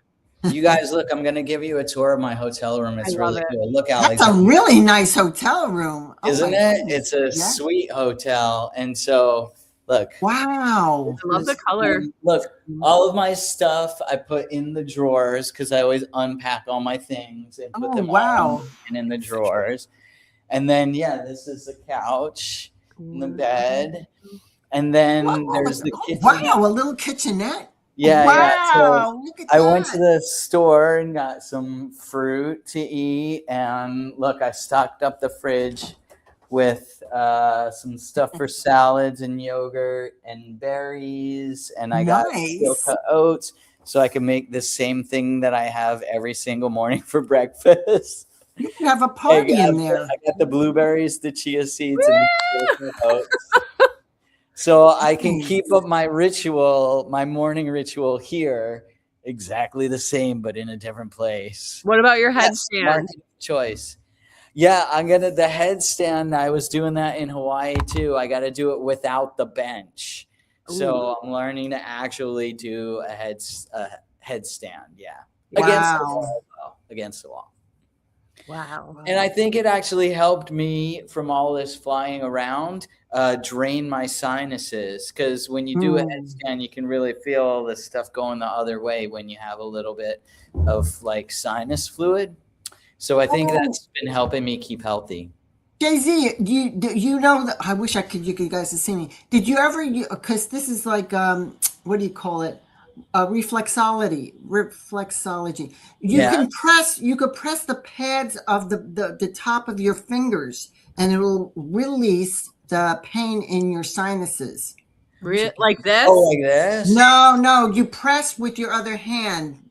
You guys, look, I'm going to give you a tour of my hotel room. It's really cool. Look, Alex. That's a really nice hotel room. Isn't it? It's a sweet hotel. And so, look. Wow. I love the color. Look, all of my stuff I put in the drawers because I always unpack all my things and put them all in the drawers. And then, this is the couch and the bed. And then there's the kitchen. Wow, a little kitchenette. Yeah, wow, So I went to the store and got some fruit to eat. And look, I stocked up the fridge with some stuff for salads and yogurt and berries. And I got steel-cut oats so I can make the same thing that I have every single morning for breakfast. You can have a party in there. I got the blueberries, the chia seeds, and the steel-cut oats. So I can keep up my ritual, my morning ritual here, exactly the same, but in a different place. What about your headstand? Choice. Yeah, the headstand. I was doing that in Hawaii too. I got to do it without the bench. So I'm learning to actually do a headstand. Yeah. Against the wall. Wow. And I think it actually helped me from all this flying around drain my sinuses, because when you do a headstand, you can really feel all this stuff going the other way when you have a little bit of like sinus fluid. So I think that's been helping me keep healthy. Jay-Z, you know that I wish you guys could see me. Did you ever, because this is like, what do you call it? Reflexology. You could press the pads of the top of your fingers and it will release the pain in your sinuses. Like this? Oh, like this? No, you press with your other hand,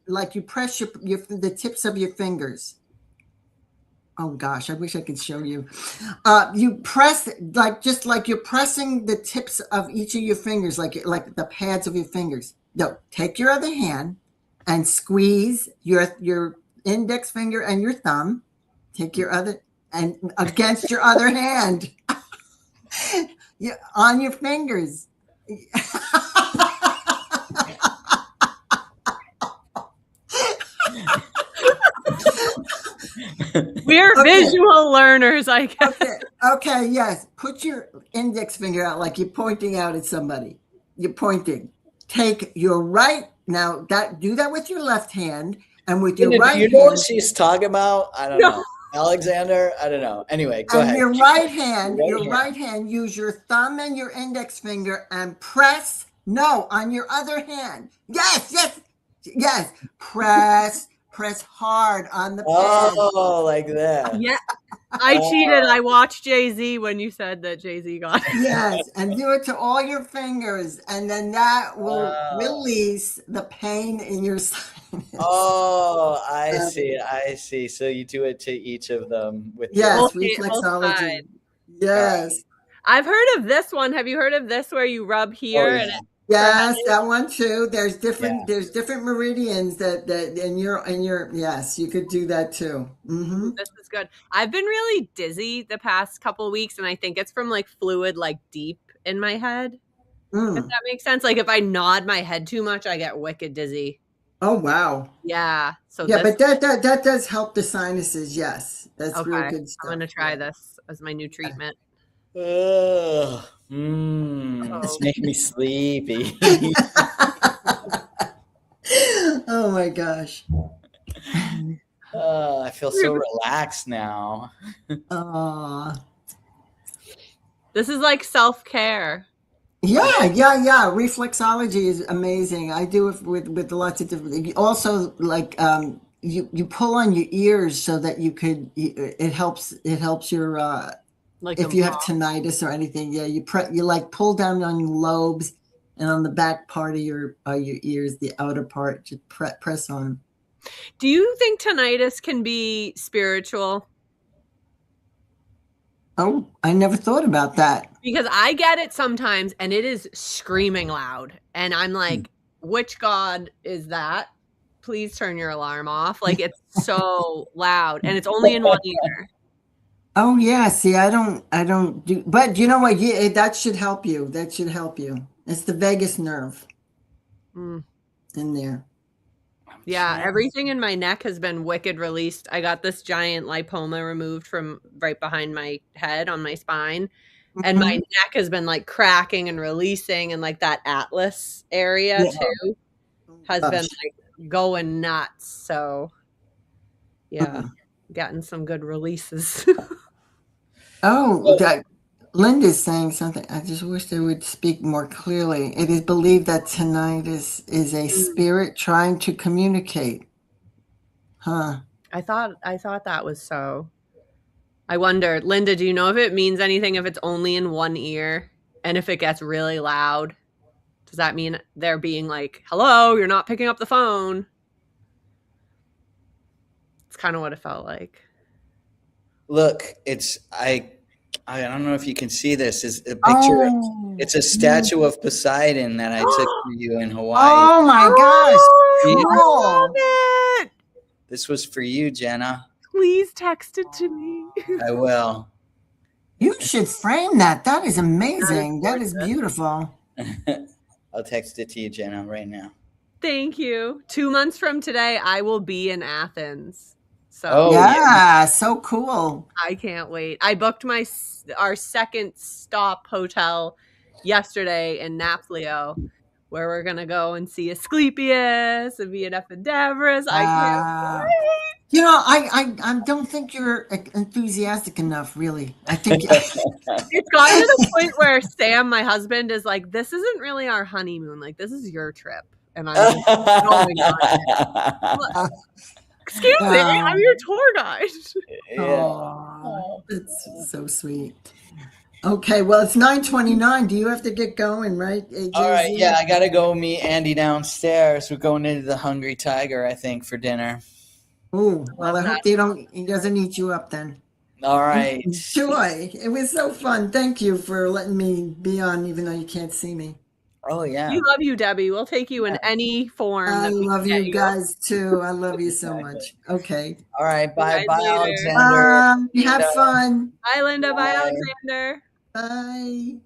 like you press the tips of your fingers. Oh gosh, I wish I could show you. You press just like you're pressing the tips of each of your fingers, like the pads of your fingers. No, take your other hand and squeeze your index finger and your thumb. Take your other and against your other hand. On your fingers. We're visual learners, I guess. Okay, yes. Put your index finger out like you're pointing out at somebody. You're pointing. Take your do that with your left hand and with your right hand. You know what she's talking about? I don't know. Alexander, I don't know. Anyway, go ahead. Your right hand, use your thumb and your index finger and press. No, on your other hand. Yes. Press hard on the pad. Oh, like that. Yeah. I cheated. I watched Jay-Z when you said that Jay-Z got it. Yes, and do it to all your fingers, and then that will release the pain in your sinus. Oh, I see. So you do it to each of them with reflexology. Yes. I've heard of this one. Have you heard of this where you rub here and yes, that one too. There's different meridians that in your yes, you could do that too. Mm-hmm. This is good. I've been really dizzy the past couple of weeks, and I think it's from like fluid deep in my head. If that makes sense. Like if I nod my head too much, I get wicked dizzy. Oh wow. Yeah. So but that does help the sinuses. Yes, that's real good stuff. I'm gonna try this as my new treatment. It's making me sleepy. Oh my gosh. I feel so relaxed now. This is like self-care. Yeah. Reflexology is amazing. I do it with lots of different. Also, like you pull on your ears so that you could. It helps your Like if you have tinnitus or anything. Yeah, you like pull down on your lobes and on the back part of your ears, the outer part. Just press on 'em. Do you think tinnitus can be spiritual? Oh, I never thought about that. Because I get it sometimes and it is screaming loud. And I'm like, which God is that? Please turn your alarm off. Like it's so loud and it's only in one ear. Oh yeah, see, I don't do, but you know what? Yeah, that should help you. That should help you. It's the vagus nerve Mm. in there. Yeah, everything in my neck has been wicked released. I got this giant lipoma removed from right behind my head on my spine. And my Mhm. neck has been like cracking and releasing, and like that atlas area Yeah. too has been Gosh. like going nuts. So yeah, Mhm. gotten some good releases. Oh, Linda's saying something. I just wish they would speak more clearly. It is believed that tinnitus is a spirit trying to communicate. Huh. I thought that was so. I wonder, Linda, do you know if it means anything if it's only in one ear and if it gets really loud? Does that mean they're being like, "Hello, you're not picking up the phone"? It's kind of what it felt like. Look, I don't know if you can see this. Is a picture. Oh. It's a statue of Poseidon that I took for you in Hawaii. Oh my gosh. I love it. This was for you, Jenna. Please text it to me. I will. You should frame that. That is amazing. That is beautiful. I'll text it to you, Jenna, right now. Thank you. 2 months from today, I will be in Athens. So Oh, Yeah, so cool. I can't wait. I booked our second stop hotel yesterday in Naphthalio, where we're gonna go and see Asclepius and be at Epidavros. I can't wait. You know, I don't think you're enthusiastic enough, really. I think It's gotten to the point where Sam, my husband, is like, "This isn't really our honeymoon. Like, this is your trip." And I'm just going on it. Excuse me, I'm your tour guide. oh, it's so sweet. Okay, well, it's 9:29. Do you have to get going, right? All right, AJZ? yeah, I gotta go meet Andy downstairs. We're going into the Hungry Tiger, I think, for dinner. Oh, well, I hope he doesn't eat you up then. All right. Enjoy. It was so fun. Thank you for letting me be on, even though you can't see me. Oh yeah. We love you, Debbie. We'll take you in any form. I that we love can get you guys too. I love you so much. Okay. All right. Bye, Guys later. Alexander. Have fun. Bye, Linda. Bye, Bye. Alexander. Bye.